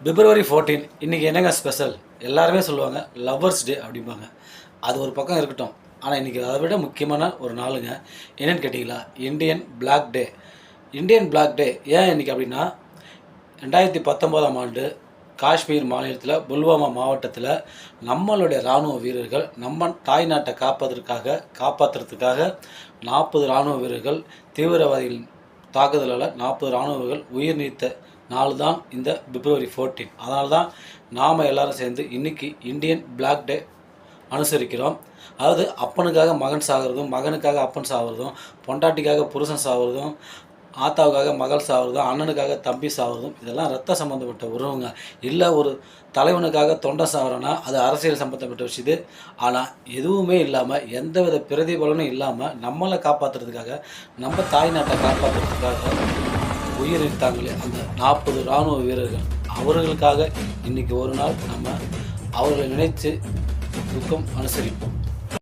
பிப்ரவரி 14 இன்றைக்கி என்னங்க ஸ்பெஷல்? எல்லாருமே சொல்லுவாங்க லவ்வர்ஸ் டே அப்படிம்பாங்க. அது ஒரு பக்கம் இருக்கட்டும். ஆனால் இன்றைக்கி அதை விட முக்கியமான ஒரு நாளுங்க. என்னென்னு கேட்டிங்களா? Indian black day. Indian black day ஏன் இன்றைக்கி அப்படின்னா, 2019ஆம் ஆண்டு காஷ்மீர் மாநிலத்தில் புல்வாமா மாவட்டத்தில் நம்மளுடைய இராணுவ வீரர்கள் நம்ம தாய் நாட்டை காப்பாற்றுறதுக்காக 40 இராணுவ வீரர்கள் தீவிரவாதிகளின் தாக்குதலால் 40 இராணுவ வீரர்கள் உயிர் நீத்த நாள் தான் இந்த பிப்ரவரி 14. அதனால தான் நாம் எல்லோரும் சேர்ந்து இன்றைக்கி இந்தியன் பிளாக் டே அனுசரிக்கிறோம். அதாவது அப்பனுக்காக மகன் சாகிறதும், மகனுக்காக அப்பன் சாகிறதும், பொண்டாட்டிக்காக புருஷன் சாகிறதும், ஆத்தாவுக்காக மகள் சாகிறதும், அண்ணனுக்காக தம்பி சாகிறதும், இதெல்லாம் ரத்த சம்மந்தப்பட்ட உறவுங்க. இல்லை ஒரு தலைவனுக்காக தொண்டை சாகிறோன்னா அது அரசியல் சம்மந்தப்பட்ட விஷயது. ஆனால் எதுவுமே இல்லாமல், எந்தவித பிரதிபலனும் இல்லாமல் நம்மளை காப்பாற்றுறதுக்காக, நம்ம தாய் நாட்டை காப்பாற்றுறதுக்காக உயிரிழந்தாங்களே அந்த 40 இராணுவ வீரர்கள், அவர்களுக்காக இன்றைக்கி ஒரு நாள் நம்ம அவர்களை நினைத்து துக்கம் அனுசரிப்போம்.